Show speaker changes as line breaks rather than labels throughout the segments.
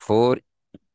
4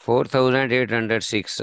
4806।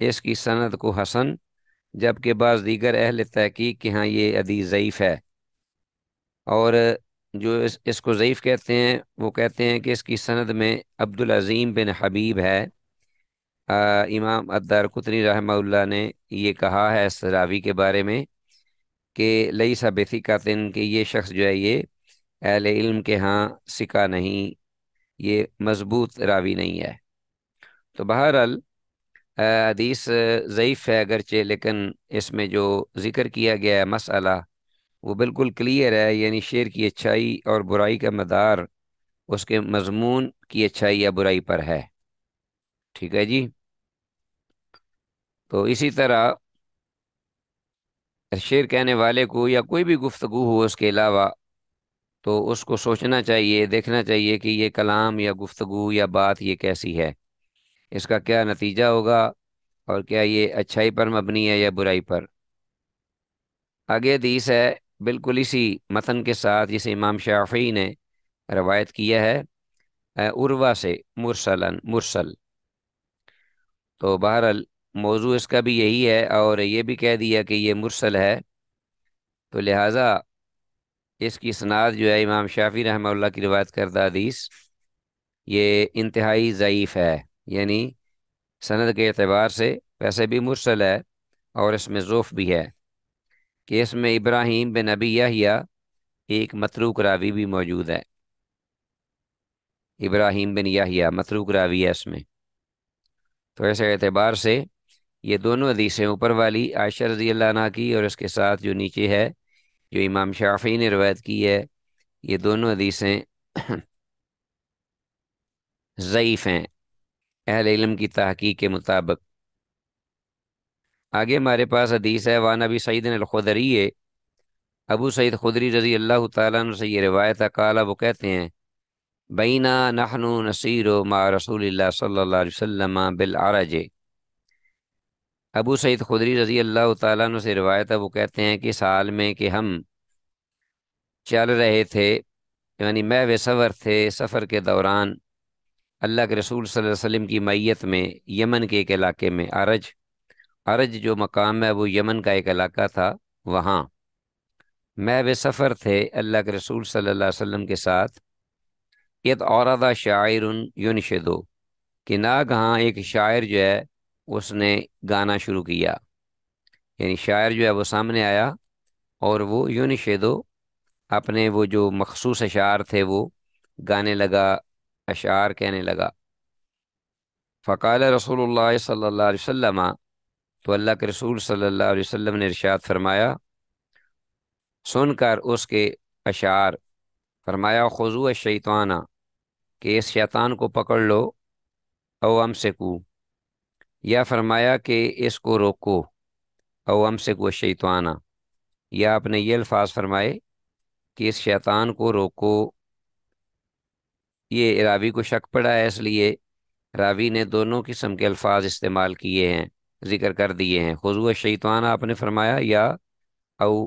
اس کی سند کو حسن، جبکہ بعض دیگر اہل تحقیق کے ہاں یہ حدیث ضعیف ہے۔ اور جو اس کو ضعیف کہتے ہیں وہ کہتے ہیں کہ اس کی سند میں عبدالعظیم بن حبیب ہے۔ امام الدارقطنی رحمہ اللہ نے یہ کہا ہے اس راوی کے بارے میں کہ لیس بثقۃ، کہ یہ شخص جو ہے یہ اہل علم کے ہاں ثقہ نہیں، یہ مضبوط راوی نہیں ہے۔ تو بہرحال حدیث ضعیف ہے اگرچہ، لیکن اس میں جو ذکر کیا گیا ہے مسئلہ وہ بالکل کلیئر ہے، یعنی شعر کی اچھائی اور برائی کا مدار اس کے مضمون کی اچھائی یا برائی پر ہے۔ ٹھیک ہے جی۔ تو اسی طرح شعر کہنے والے کو یا کوئی بھی گفتگو ہو اس کے علاوہ، تو اس کو سوچنا چاہیے، دیکھنا چاہیے کہ یہ کلام یا گفتگو یا بات یہ کیسی ہے، اس کا کیا نتیجہ ہوگا، اور کیا یہ اچھائی پر مبنی ہے یا برائی پر۔ آگے حدیث ہے بالکل اسی متن کے ساتھ جسے امام شافعی نے روایت کیا ہے عروہ سے مرسل۔ تو بہرحال موضوع اس کا بھی یہی ہے، اور یہ بھی کہہ دیا کہ یہ مرسل ہے، تو لہٰذا اس کی اسناد جو ہے امام شافعی رحمہ اللہ کی روایت کردہ حدیث یہ انتہائی ضعیف ہے، یعنی سند کے اعتبار سے ویسے بھی مرسل ہے، اور اس میں ضعف بھی ہے کہ اس میں ابراہیم بن ابی یحییٰ ایک متروک راوی بھی موجود ہے۔ ابراہیم بن یحییٰ متروک راوی ہے اس میں۔ تو ایسے اعتبار سے یہ دونوں حدیثیں اوپر والی عائشہ رضی اللہ عنہا کی اور اس کے ساتھ جو نیچے ہے جو امام شافعی نے روایت کی ہے، یہ دونوں حدیثیں ضعیف ہیں اہل علم کی تحقیق کے مطابق۔ آگے ہمارے پاس حدیث ہے وعن ابی سعید الخدری، ابو سعید خدری رضی اللہ تعالیٰ عنہ سے یہ روایت ہے، قال وہ کہتے ہیں بینا نحن نسیر مع رسول اللہ صلی اللہ علیہ وسلم بالعرج۔ ابو سعید خدری رضی اللہ تعالیٰ عنہ سے روایت ہے، وہ کہتے ہیں کہ اس حال میں کہ ہم چل رہے تھے، یعنی محو سفر تھے، سفر کے دوران اللہ کے رسول صلی اللہ علیہ وسلم کی معیت میں یمن کے ایک علاقے میں، عرج جو مقام ہے وہ یمن کا ایک علاقہ تھا، وہاں محو سفر تھے اللہ کے رسول صلی اللہ علیہ وسلم کے ساتھ۔ اذ عرض شاعر ینشد، کہ ناگہاں ایک شاعر جو ہے اس نے گانا شروع کیا، یعنی شاعر جو ہے وہ سامنے آیا اور وہ ینشد اپنے وہ جو مخصوص اشعار تھے وہ گانے لگا، اشعار کہنے لگا۔ فقال رسول اللہ صلی اللہ علیہ وسلم، تو اللہ کے رسول صلی اللہ علیہ وسلم نے ارشاد فرمایا سن کر اس کے اشعار، فرمایا خذو الشیطان، کہ اس شیطان کو پکڑ لو، او امسکو، یا فرمایا کہ اس کو روکو، او امسکو الشیطان، یا آپ نے یہ الفاظ فرمائے کہ اس شیطان کو روکو۔ یہ راوی کو شک پڑا ہے، اس لیے راوی نے دونوں قسم کے الفاظ استعمال کیے ہیں، ذکر کر دیے ہیں۔ خذو الشیطان آپ نے فرمایا، یا او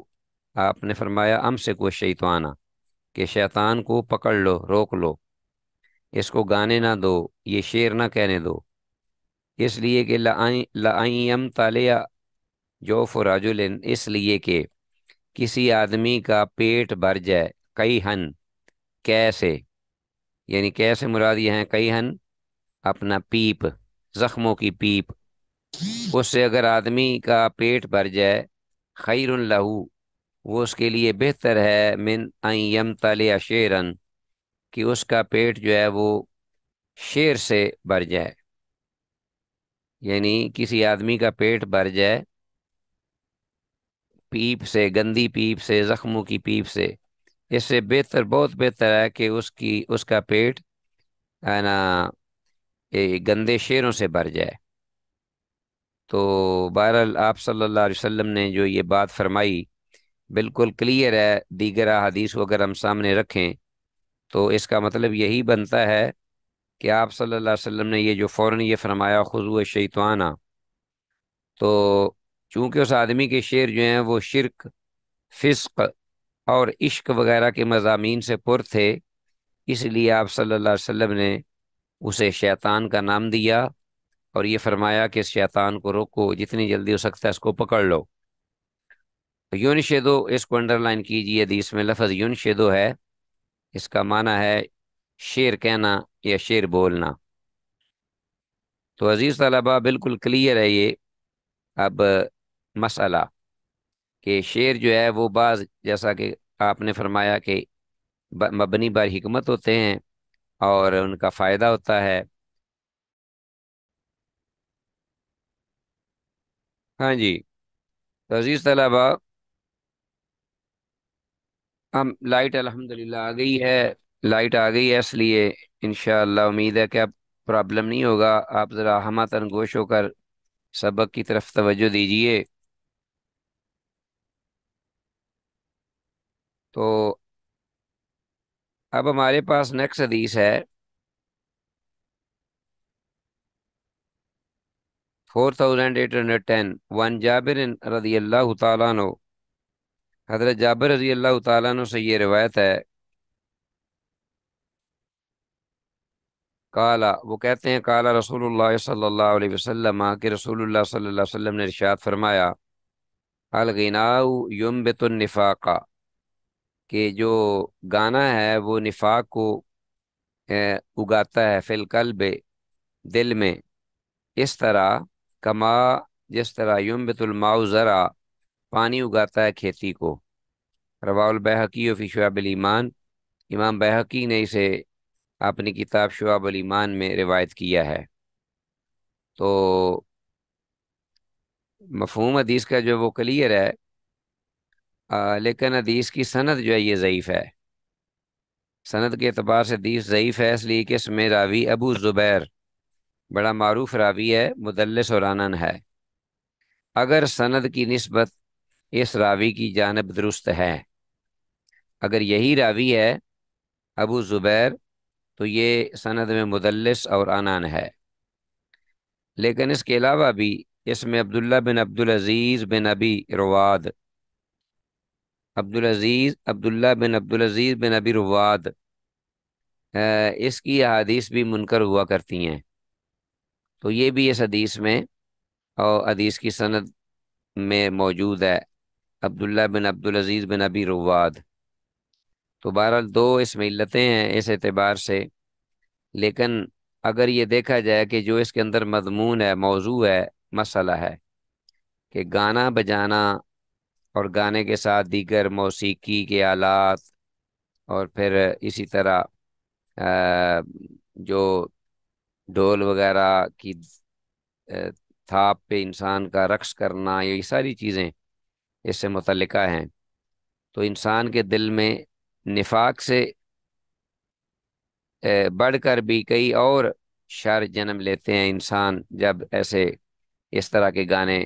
آپ نے فرمایا امسکو الشیطان، کہ شیطان کو پکڑ لو، روک لو، اس کو گانے نہ دو، یہ شعر نہ کہنے دو، اس لیے کہ لَأَن تالیہ جوف رجل، اس لیے کہ کسی آدمی کا پیٹ بھر جائے، کئی ہن، کیسے، یعنی کیسے مراد یہ ہیں کئی ہن، اپنا پیپ، زخموں کی پیپ، اس سے اگر آدمی کا پیٹ بھر جائے، خیر لہو، وہ اس کے لیے بہتر ہے، من ان یمتلئ شعرا، کہ اس کا پیٹ جو ہے وہ شعر سے بھر جائے، یعنی کسی آدمی کا پیٹ بھر جائے پیپ سے، گندی پیپ سے، زخموں کی پیپ سے، اس سے بہتر، بہت بہتر ہے کہ اس کا پیٹ ہے نا گندے شعروں سے بھر جائے۔ تو بہرحال آپ صلی اللہ علیہ وسلم نے جو یہ بات فرمائی بالکل کلیئر ہے، دیگر احادیث کو اگر ہم سامنے رکھیں تو اس کا مطلب یہی بنتا ہے کہ آپ صلی اللہ علیہ وسلم نے یہ جو فوراً یہ فرمایا خضوع الشیطان، تو چونکہ اس آدمی کے شعر جو ہیں وہ شرک، فسق اور عشق وغیرہ کے مضامین سے پر تھے، اس لیے آپ صلی اللہ علیہ وسلم نے اسے شیطان کا نام دیا، اور یہ فرمایا کہ اس شیطان کو روکو، جتنی جلدی ہو سکتا ہے اس کو پکڑ لو۔ یونشدو، اس کو انڈر لائن کیجیے، حدیث میں لفظ یونشدو ہے، اس کا معنی ہے شعر کہنا یا شعر بولنا۔ تو عزیز طلبہ، بالکل کلیئر ہے یہ اب مسئلہ کہ شعر جو ہے وہ بعض، جیسا کہ آپ نے فرمایا کہ مبنی بر حکمت ہوتے ہیں اور ان کا فائدہ ہوتا ہے۔ ہاں جی، تو عزیز طلبہ، ہم لائٹ الحمدللہ آ گئی ہے، لائٹ آ گئی ہے، اس لیے انشاءاللہ امید ہے کہ اب پرابلم نہیں ہوگا۔ آپ ذرا ہمہ تنگوش ہو کر سبق کی طرف توجہ دیجیے۔ تو اب ہمارے پاس نیکسٹ حدیث ہے 4810، وان جابر رضی اللہ تعالیٰ عنہ، حضرت جابر رضی اللہ تعالیٰ عنہ سے یہ روایت ہے، کالا، وہ کہتے ہیں کالا رسول اللہ صلی اللہ علیہ وسلم، کہ رسول اللہ صلی اللہ علیہ وسلم نے ارشاد فرمایا، الغناء ينبت النفاق، کہ جو گانا ہے وہ نفاق کو اگاتا ہے، فی القلب، دل میں، اس طرح، کما، جس طرح، ينبت الماء زرع، پانی اگاتا ہے کھیتی کو۔ رواہ البیہقی فی شعب الایمان، امام بیہقی نے اسے اپنی کتاب شعب الایمان میں روایت کیا ہے۔ تو مفہوم حدیث کا جو وہ کلیئر ہے، لیکن حدیث کی سند جو ہے یہ ضعیف ہے۔ سند کے اعتبار سے حدیث ضعیف ہے، اس لیے کہ اس میں راوی ابو زبیر بڑا معروف راوی ہے، مدلس اور عنن ہے۔ اگر سند کی نسبت اس راوی کی جانب درست ہے، اگر یہی راوی ہے ابو زبیر، تو یہ سند میں مدلس اور عنان ہے۔ لیکن اس کے علاوہ بھی اس میں عبداللہ بن عبدالعزیز بن ابی رواد، عبداللہ بن عبدالعزیز بن ابی رواد، اس کی احادیث بھی منکر ہوا کرتی ہیں۔ تو یہ بھی اس حدیث میں اور حدیث کی سند میں موجود ہے، عبداللہ بن عبدالعزیز بن ابی رواد۔ تو بہرحال دو اس میں علتیں ہیں اس اعتبار سے، لیکن اگر یہ دیکھا جائے کہ جو اس کے اندر مضمون ہے، موضوع ہے، مسئلہ ہے کہ گانا بجانا اور گانے کے ساتھ دیگر موسیقی کے آلات، اور پھر اسی طرح جو ڈھول وغیرہ کی تھاپ پہ انسان کا رقص کرنا، یہ ساری چیزیں اس سے متعلقہ ہیں، تو انسان کے دل میں نفاق سے بڑھ کر بھی کئی اور شر جنم لیتے ہیں انسان جب ایسے اس طرح کے گانے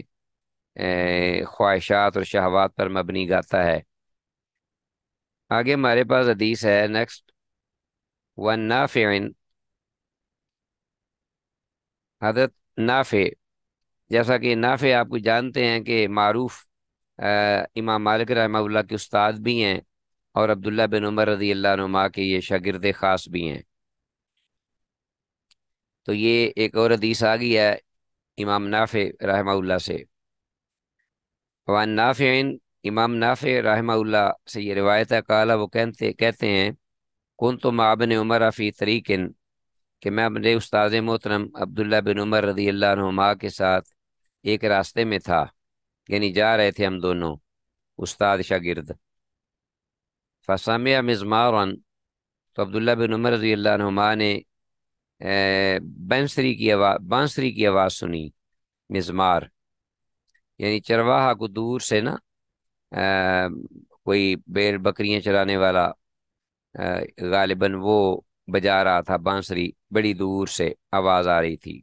خواہشات اور شہوات پر مبنی گاتا ہے۔ آگے ہمارے پاس حدیث ہے نیکسٹ، ون نافع، حضرت نافع، جیسا کہ نافع آپ کو جانتے ہیں کہ معروف امام مالک رحمہ اللہ کے استاد بھی ہیں، اور عبداللہ بن عمر رضی اللہ عنہما کے یہ شاگرد خاص بھی ہیں۔ تو یہ ایک اور حدیث آ گئی ہے امام نافع رحمہ اللہ سے، وان نافع، امام نافع رحمہ اللہ سے یہ روایت ہے، کالا، وہ کہتے ہیں، کنت مع ابن عمر فی طریق، کہ میں اپنے استاد محترم عبداللہ بن عمر رضی اللہ عنہما کے ساتھ ایک راستے میں تھا، یعنی جا رہے تھے ہم دونوں استاد شاگرد، فسمع مزمارا، تو عبداللہ بن عمر رضی اللہ عنہما نے بانسری کی آواز سنی، مزمار یعنی چرواہا کو دور سے نا، آ، کوئی بیل بکریاں چرانے والا، غالباً وہ بجا رہا تھا بانسری، بڑی دور سے آواز آ رہی تھی،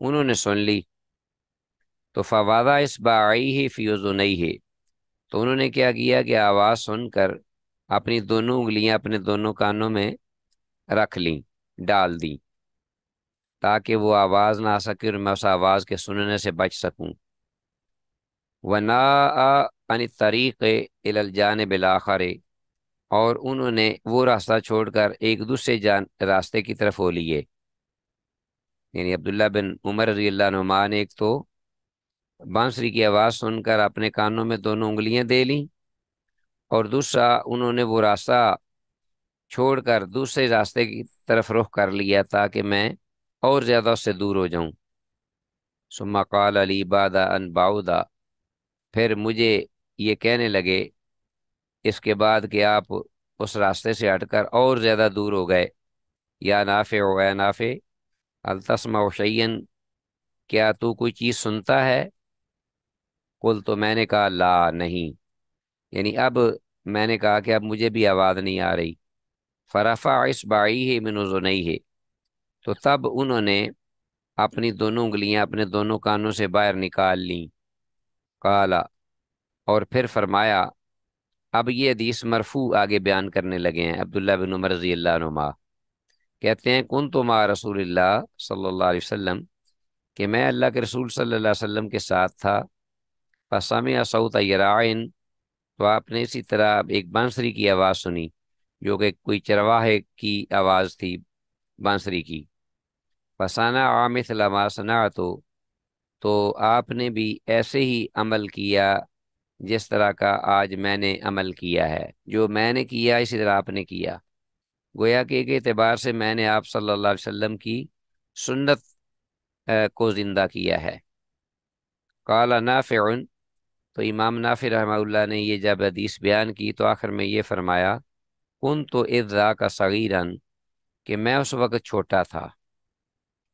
انہوں نے سن لی، تو فوادہ اصبعیہ فی اذنیہ، تو انہوں نے کیا کیا کہ آواز سن کر اپنی دونوں انگلیاں اپنے دونوں کانوں میں رکھ لیں، ڈال دیں، تاکہ وہ آواز نہ آ سکے اور میں اس آواز کے سننے سے بچ سکوں۔ وَنَاءَ عَنِ الطَّرِيقِ إِلَى الْجَانِبِ الْآخَرِ، اور انہوں نے وہ راستہ چھوڑ کر ایک دوسرے راستے کی طرف ہو لیے۔ یعنی عبداللہ بن عمر رضی اللہ عنہما نے ایک تو بانسری کی آواز سن کر اپنے کانوں میں دونوں انگلیاں دے لیں، اور دوسرا انہوں نے وہ راستہ چھوڑ کر دوسرے راستے کی طرف رخ کر لیا تاکہ میں اور زیادہ اس سے دور ہو جاؤں۔ ثم قال علی بعد ان بعودا، پھر مجھے یہ کہنے لگے اس کے بعد کہ آپ اس راستے سے ہٹ کر اور زیادہ دور ہو گئے، یا نافع و اے نافع، هل تسمع شیئا، کیا تو کوئی چیز سنتا ہے؟ قل، تو میں نے کہا لا، نہیں، یعنی اب میں نے کہا کہ اب مجھے بھی آواز نہیں آ رہی۔ فرفع اصبعیہ من اذنیہ، تو تب انہوں نے اپنی دونوں انگلیاں اپنے دونوں کانوں سے باہر نکال لیں۔ قالا، اور پھر فرمایا، اب یہ حدیث مرفوع آگے بیان کرنے لگے ہیں عبداللہ بن عمر رضی اللہ عنہما، کہتے ہیں کن تو مع رسول اللہ صلی اللہ علیہ وسلم، کہ میں اللہ کے رسول صلی اللہ علیہ وسلم کے ساتھ تھا۔ فسمع صوت یراعن، تو آپ نے اسی طرح ایک بانسری کی آواز سنی، جو کہ کوئی چرواہے کی آواز تھی، بانسری کی۔ فصنع مثل ما صنعت، تو آپ نے بھی ایسے ہی عمل کیا جس طرح کا آج میں نے عمل کیا ہے، جو میں نے کیا اسی طرح آپ نے کیا۔ گویا کہ ایک اعتبار سے میں نے آپ صلی اللہ علیہ وسلم کی سنت کو زندہ کیا ہے۔ قال نافع، تو امام نافع رحمہ اللہ نے یہ جب حدیث بیان کی تو آخر میں یہ فرمایا، کن تو اذا کا صغیرن، کہ میں اس وقت چھوٹا تھا،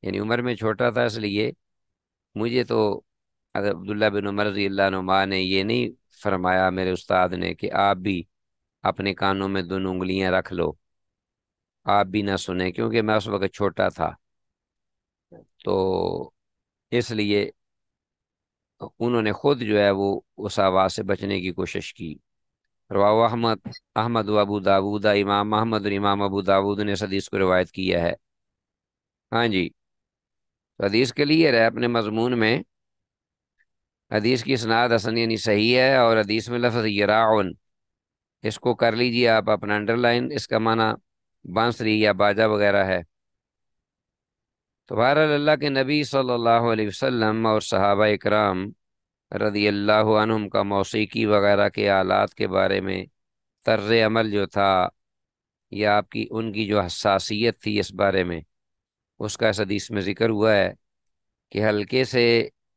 یعنی عمر میں چھوٹا تھا، اس لیے مجھے تو اگر عبداللہ بن عمر رضی اللہ عنہما نے یہ نہیں فرمایا میرے استاد نے کہ آپ بھی اپنے کانوں میں دونوں انگلیاں رکھ لو، آپ بھی نہ سنیں، کیونکہ میں اس وقت چھوٹا تھا، تو اس لیے انہوں نے خود جو ہے وہ اس آواز سے بچنے کی کوشش کی۔ رواہ احمد، احمد و ابو داود، امام احمد اور امام ابو داود نے اس حدیث کو روایت کیا ہے۔ ہاں جی، تو حدیث کلیئر ہے اپنے مضمون میں، حدیث کی اسناد حسن یعنی صحیح ہے، اور حدیث میں لفظ یراعن، اس کو کر لیجئے آپ اپنا انڈر لائن، اس کا معنی بانسری یا باجا وغیرہ ہے۔ تو بہرحال اللہ کے نبی صلی اللہ علیہ وسلم اور صحابہ اکرام رضی اللہ عنہم کا موسیقی وغیرہ کے آلات کے بارے میں طرز عمل جو تھا، یا آپ کی ان کی جو حساسیت تھی اس بارے میں، اس کا اس حدیث میں ذکر ہوا ہے کہ ہلکے سے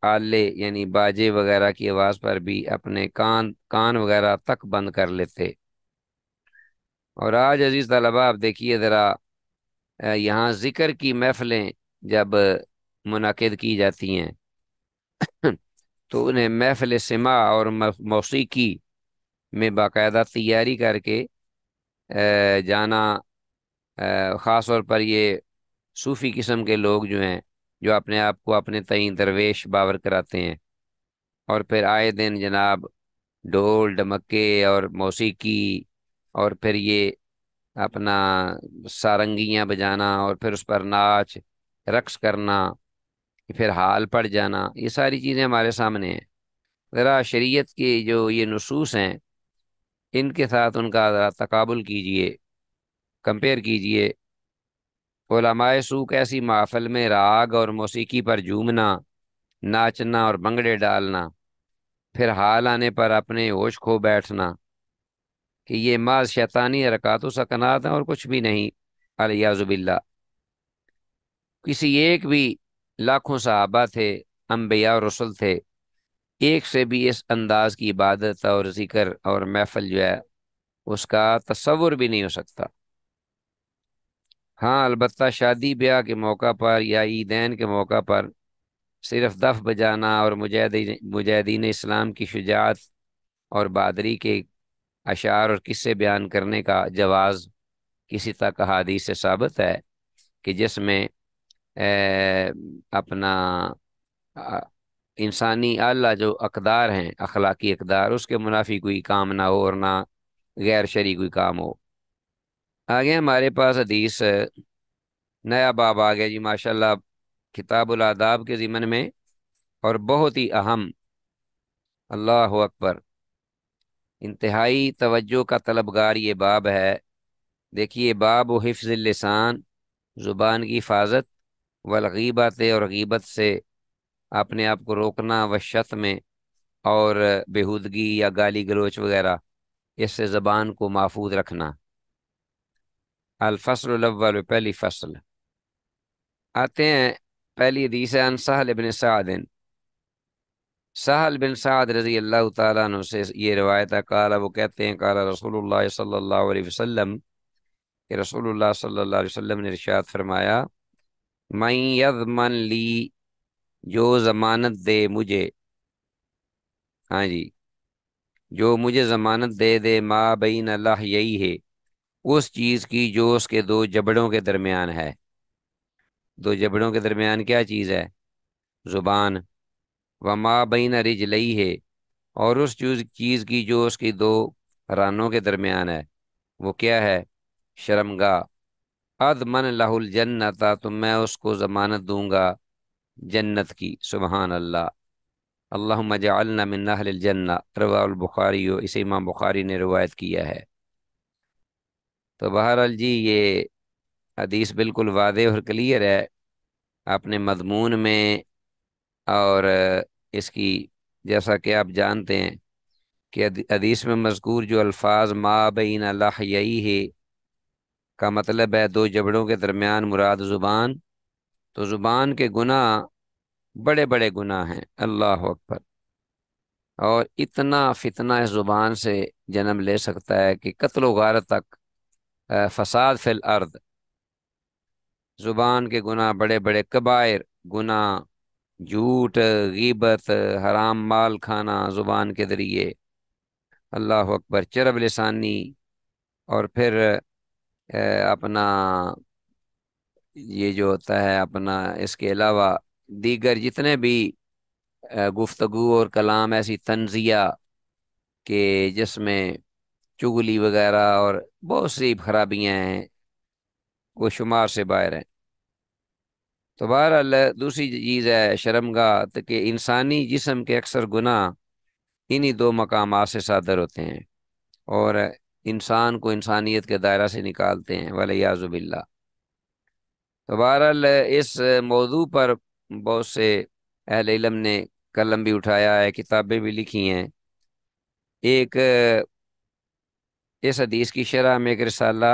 آلے یعنی باجے وغیرہ کی آواز پر بھی اپنے کان وغیرہ تک بند کر لیتے۔ اور آج عزیز طلبہ آپ دیکھیے ذرا، یہاں ذکر کی محفلیں جب منعقد کی جاتی ہیں تو انہیں محفل سماع اور موسیقی میں باقاعدہ تیاری کر کے جانا، خاص طور پر یہ صوفی قسم کے لوگ جو ہیں، جو اپنے آپ کو اپنے تئیں درویش باور کراتے ہیں، اور پھر آئے دن جناب ڈھول ڈمکے اور موسیقی، اور پھر یہ اپنا سارنگیاں بجانا، اور پھر اس پر ناچ رقص کرنا، پھر حال پڑ جانا، یہ ساری چیزیں ہمارے سامنے ہیں۔ ذرا شریعت کی جو یہ نصوص ہیں ان کے ساتھ ان کا ذرا تقابل کیجئے، کمپیئر کیجئے۔ علماء سوق ایسی محفل میں راگ اور موسیقی پر جھومنا، ناچنا اور بھنگڑے ڈالنا، پھر حال آنے پر اپنے ہوش کھو بیٹھنا، کہ یہ محض شیطانی حرکات و سکنات ہیں اور کچھ بھی نہیں، الیاذ باللہ۔ کسی ایک بھی، لاکھوں صحابہ تھے، انبیاء اور رسل تھے، ایک سے بھی اس انداز کی عبادت اور ذکر اور محفل جو ہے اس کا تصور بھی نہیں ہو سکتا۔ ہاں البتہ شادی بیاہ کے موقع پر یا عیدین کے موقع پر صرف دف بجانا اور مجاہدین اسلام کی شجاعت اور بہادری کے اشعار اور قصے بیان کرنے کا جواز کسی تک احادیث سے ثابت ہے، کہ جس میں اپنا آ، انسانی اعلیٰ جو اقدار ہیں، اخلاقی اقدار، اس کے منافی کوئی کام نہ ہو اور نہ غیر شرعی کوئی کام ہو۔ آگے ہمارے پاس حدیث نیا باب آ گیا جی ماشاءاللہ، کتاب الآداب کے ضمن میں، اور بہت ہی اہم، اللہ اکبر، انتہائی توجہ کا طلبگار یہ باب ہے۔ دیکھیے، باب و حفظ اللسان، زبان کی حفاظت والغیبت اور غیبت سے اپنے آپ کو روکنا، والشتم میں اور بےہودگی یا گالی گلوچ وغیرہ، اس سے زبان کو محفوظ رکھنا۔ الفصل الاول، پہلی فصل آتے ہیں۔ پہلی حدیث ہے، ان سہل بن سعد، سہل بن سعد رضی اللہ تعالیٰ عنہ سے یہ روایت ہے، قال وہ کہتے ہیں، قال رسول اللہ صلی اللہ علیہ وسلم، کہ رسول اللہ صلی اللہ علیہ وسلم نے ارشاد فرمایا، من یضمن لی، جو ضمانت دے مجھے، ہاں جی، جو مجھے ضمانت دے دے، ما بین لحییہ ہے، اس چیز کی جو اس کے دو جبڑوں کے درمیان ہے۔ دو جبڑوں کے درمیان کیا چیز ہے؟ زبان۔ وما بین رجلیہ ہے، اور اس چیز کی جو اس کی دو رانوں کے درمیان ہے، وہ کیا ہے؟ شرمگاہ۔ اضمن لہ الجنت، تو میں اس کو ضمانت دوں گا جنت کی۔ سبحان اللہ، اللہم اجعلنا من اہل الجنہ، رواہ البخاری، اسے امام بخاری نے روایت کیا ہے۔ تو بہرحال جی، یہ حدیث بالکل واضح اور کلیئر ہے اپنے مضمون میں، اور اس کی، جیسا کہ آپ جانتے ہیں کہ حدیث میں مذکور جو الفاظ ما بین لحییہ کا مطلب ہے دو جبڑوں کے درمیان، مراد زبان۔ تو زبان کے گناہ بڑے بڑے گناہ ہیں، اللہ اکبر، اور اتنا فتنہ اس زبان سے جنم لے سکتا ہے کہ قتل و غارت تک، فساد فی الارض۔ زبان کے گناہ بڑے بڑے کبائر گناہ، جھوٹ، غیبت، حرام مال کھانا زبان کے ذریعے، اللہ اکبر، چرب لسانی، اور پھر اپنا یہ جو ہوتا ہے اپنا، اس کے علاوہ دیگر جتنے بھی گفتگو اور کلام ایسی تنزیہ کہ جس میں چگلی وغیرہ اور بہت سی خرابیاں ہیں، وہ شمار سے باہر ہیں۔ تو بہرحال دوسری چیز ہے شرمگاہ، کہ انسانی جسم کے اکثر گناہ انہی دو مقامات سے صادر ہوتے ہیں، اور انسان کو انسانیت کے دائرہ سے نکالتے ہیں، ولیعذ باللہ۔ تو بہرحال اس موضوع پر بہت سے اہل علم نے قلم بھی اٹھایا ہے، کتابیں بھی لکھی ہیں۔ ایک اس حدیث کی شرح میں ایک رسالہ،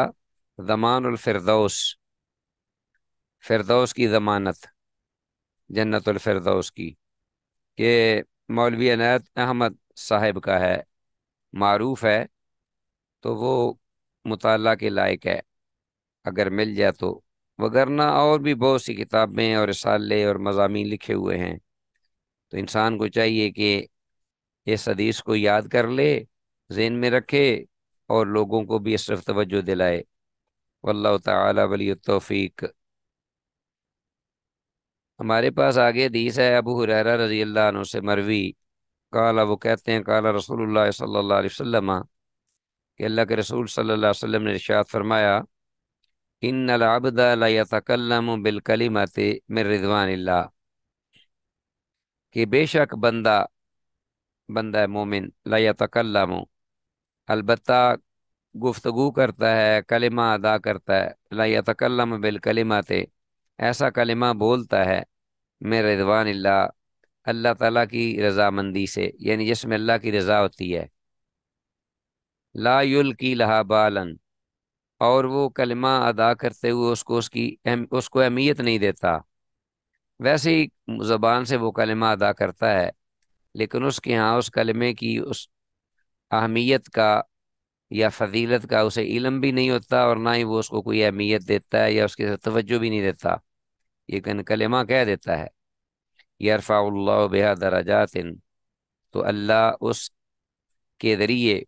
ضمان الفردوس، فردوس کی ضمانت، جنت الفردوس کی، کہ مولوی عنایت احمد صاحب کا ہے، معروف ہے، تو وہ مطالعہ کے لائق ہے اگر مل جائے تو، وگرنہ اور بھی بہت سی کتابیں اور رسالے اور مضامین لکھے ہوئے ہیں۔ تو انسان کو چاہیے کہ اس حدیث کو یاد کر لے، ذہن میں رکھے، اور لوگوں کو بھی اس طرف توجہ دلائے۔ واللہ تعالی ولی التوفیق۔ ہمارے پاس آگے حدیث ہے ابو ہریرہ رضی اللہ عنہ سے مروی، قال وہ کہتے ہیں، قال رسول اللہ صلی اللہ علیہ وسلم، کہ اللہ کے رسول صلی اللہ علیہ وسلم نے ارشاد فرمایا، ان العبد لا يتکلم بالکلمۃ من رضوان اللہ، کہ بے شک بندہ مومن، لا يتکلم، البتہ گفتگو کرتا ہے، کلمہ ادا کرتا ہے، لا يتکلم بالکلمۃ، ایسا کلمہ بولتا ہے، من رضوان اللہ، اللہ تعالیٰ کی رضامندی سے، یعنی جس میں اللہ کی رضا ہوتی ہے، لا یلقی لہا بالن، اور وہ کلمہ ادا کرتے ہوئے اس کو اہمیت نہیں دیتا۔ ویسے ہی زبان سے وہ کلمہ ادا کرتا ہے، لیکن اس کے ہاں اس کلمے کی اس اہمیت کا یا فضیلت کا اسے علم بھی نہیں ہوتا، اور نہ ہی وہ اس کو کوئی اہمیت دیتا ہے یا اس کے توجہ بھی نہیں دیتا، لیکن کلمہ کہہ دیتا ہے۔ یرفع اللہ بہا درجات، تو اللہ اس کے ذریعے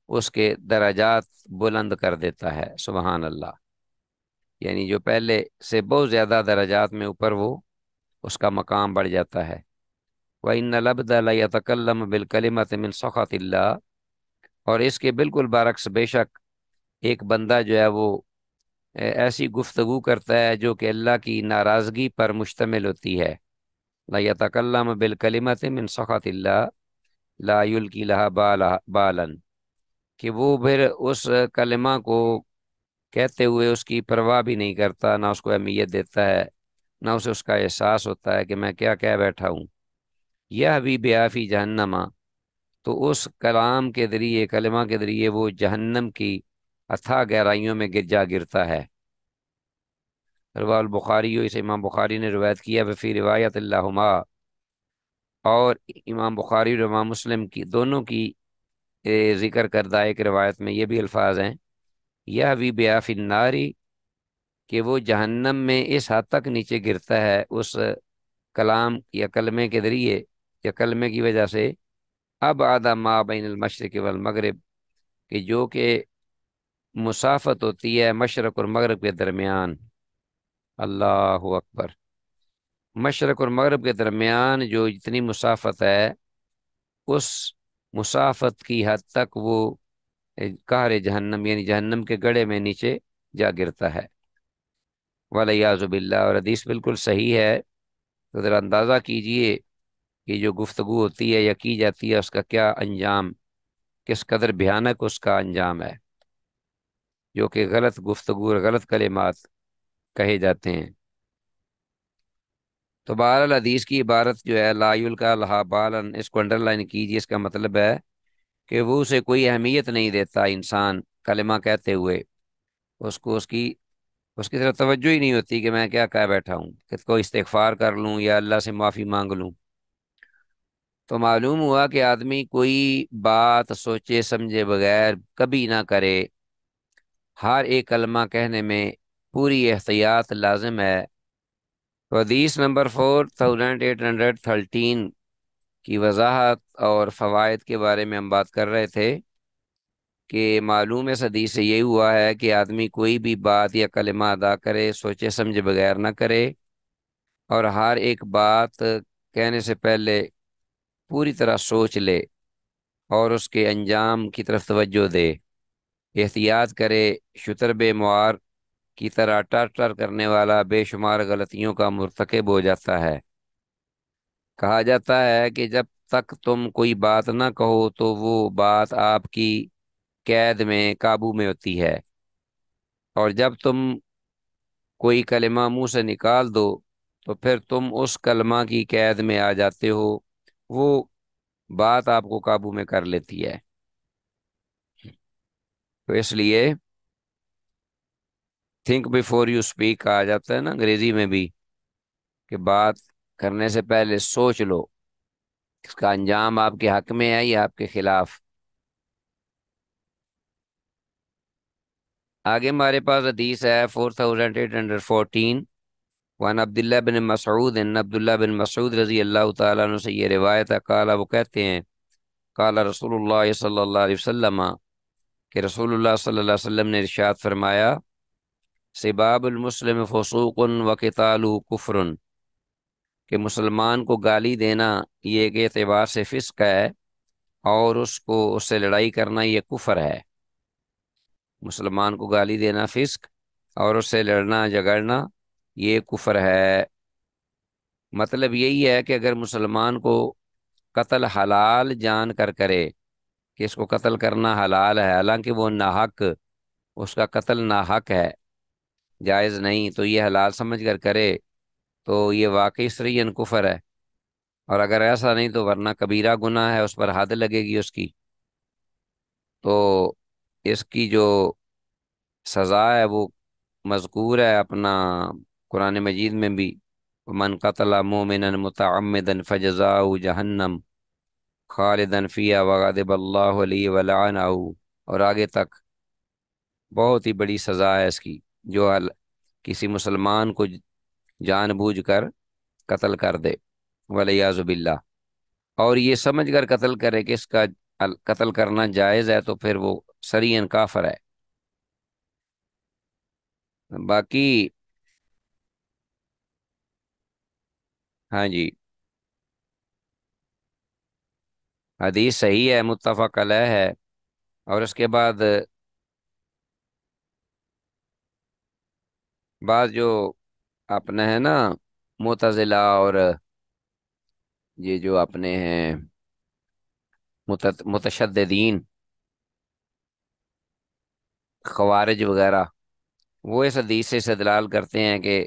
اس کے درجات بلند کر دیتا ہے، سبحان اللہ، یعنی جو پہلے سے بہت زیادہ درجات میں اوپر، وہ اس کا مقام بڑھ جاتا ہے۔ وَإِنَّ الْعَبْدَ لَيَتَكَلَّمُ بِالْكَلِمَةِ مِنْ سَخَطِ اللَّهِ، اور اس کے بالکل برعکس، بے شک ایک بندہ جو ہے وہ ایسی گفتگو کرتا ہے جو کہ اللہ کی ناراضگی پر مشتمل ہوتی ہے۔ لَيَتَكَلَّمُ بِالْكَلِمَةِ مِنْ سَخَطِ اللَّهِ لَا يُلْقِي لَهَا بَالًا، کہ وہ پھر اس کلمہ کو کہتے ہوئے اس کی پرواہ بھی نہیں کرتا، نہ اس کو اہمیت دیتا ہے، نہ اسے اس کا احساس ہوتا ہے کہ میں کیا کہہ بیٹھا ہوں۔ یہ بھی بیافی جہنما، تو اس کلام کے ذریعے، کلمہ کے ذریعے وہ جہنم کی اتھا گہرائیوں میں گر جا گرتا ہے۔ رواہ البخاری، اسے امام بخاری نے روایت کیا، فی روایت اللہما، اور امام بخاری اور امام مسلم کی دونوں کی ذکر کردہ ایک روایت میں یہ بھی الفاظ ہیں، یہ بھی بیافی الناری، کہ وہ جہنم میں اس حد تک نیچے گرتا ہے اس کلام یا کلمے کے ذریعے یا کلمے کی وجہ سے، اب آدھا ما بین المشرق والمغرب، کہ جو کہ مسافت ہوتی ہے مشرق اور مغرب کے درمیان۔ اللہ اکبر! مشرق اور مغرب کے درمیان جو جتنی مسافت ہے، اس مسافت کی حد تک وہ قہر جہنم یعنی جہنم کے گڑھے میں نیچے جا گرتا ہے، ولیعذ باللہ۔ اور حدیث بالکل صحیح ہے، تو ذرا اندازہ کیجئے کہ جو گفتگو ہوتی ہے یا کی جاتی ہے اس کا کیا انجام، کس قدر بھیانک اس کا انجام ہے، جو کہ غلط گفتگو اور غلط کلمات کہے جاتے ہیں۔ تو بہرحال حدیث کی عبارت جو ہے لا یلقی لہا بالن، اس کو انڈر لائن کیجیے، اس کا مطلب ہے کہ وہ اسے کوئی اہمیت نہیں دیتا انسان کلمہ کہتے ہوئے، اس کو اس کی طرف توجہ ہی نہیں ہوتی کہ میں کیا کہہ بیٹھا ہوں، کہ کوئی استغفار کر لوں یا اللہ سے معافی مانگ لوں۔ تو معلوم ہوا کہ آدمی کوئی بات سوچے سمجھے بغیر کبھی نہ کرے، ہر ایک کلمہ کہنے میں پوری احتیاط لازم ہے۔ تو حدیث نمبر 4813 کی وضاحت اور فوائد کے بارے میں ہم بات کر رہے تھے، کہ معلوم اس حدیث سے یہی ہوا ہے کہ آدمی کوئی بھی بات یا کلمہ ادا کرے سوچے سمجھے بغیر نہ کرے، اور ہر ایک بات کہنے سے پہلے پوری طرح سوچ لے اور اس کے انجام کی طرف توجہ دے، احتیاط کرے۔ شتر بے موار کی طرح ٹر ٹر کرنے والا بے شمار غلطیوں کا مرتکب ہو جاتا ہے۔ کہا جاتا ہے کہ جب تک تم کوئی بات نہ کہو تو وہ بات آپ کی قید میں، قابو میں ہوتی ہے، اور جب تم کوئی کلمہ منہ سے نکال دو تو پھر تم اس کلمہ کی قید میں آ جاتے ہو، وہ بات آپ کو قابو میں کر لیتی ہے۔ تو اس لیے تھنک بیفور یو اسپیک کہا جاتا ہے نا انگریزی میں بھی، کہ بات کرنے سے پہلے سوچ لو اس کا انجام آپ کے حق میں ہے یا آپ کے خلاف۔ آگے ہمارے پاس حدیث ہے 4814، وعن عبداللہ بن مسعود، عبداللہ بن مسعود رضی اللہ تعالیٰ عنہ سے یہ روایت ہے، قال وہ کہتے ہیں، قال رسول اللہ صلی اللہ علیہ وسلم، کہ رسول اللہ صلی اللہ علیہ وسلم نے ارشاد فرمایا، سباب المسلم فسوق و قتالہ کفر، کہ مسلمان کو گالی دینا یہ ایک اعتبار سے فسق ہے، اور اس سے لڑائی کرنا یہ کفر ہے۔ مسلمان کو گالی دینا فسق، اور اس سے لڑنا جھگڑنا یہ کفر ہے۔ مطلب یہی ہے کہ اگر مسلمان کو قتل حلال جان کر کرے، کہ اس کو قتل کرنا حلال ہے حالانکہ وہ ناحق، اس کا قتل ناحق ہے، جائز نہیں، تو یہ حلال سمجھ کر کرے تو یہ واقعی سرین کفر ہے، اور اگر ایسا نہیں تو ورنہ کبیرہ گناہ ہے، اس پر حد لگے گی اس کی۔ تو اس کی جو سزا ہے وہ مذکور ہے اپنا قرآن مجید میں بھی، من قتل مومنا متعمدا فجزاؤ جہنم خالدا فیہا وغضب اللہ علیہ ولعنہ، اور آگے تک بہت ہی بڑی سزا ہے اس کی، جو کسی مسلمان کو جان بوجھ کر قتل کر دے، ولیعذ باللہ، اور یہ سمجھ کر قتل کرے کہ اس کا قتل کرنا جائز ہے، تو پھر وہ سریعا کافر ہے۔ باقی ہاں جی، حدیث صحیح ہے، متفق علیہ ہے۔ اور اس کے بعد بعض جو اپنے ہیں نا معتزلہ، اور یہ جو اپنے ہیں متشددین، خوارج وغیرہ، وہ اس حدیث سے استدلال کرتے ہیں کہ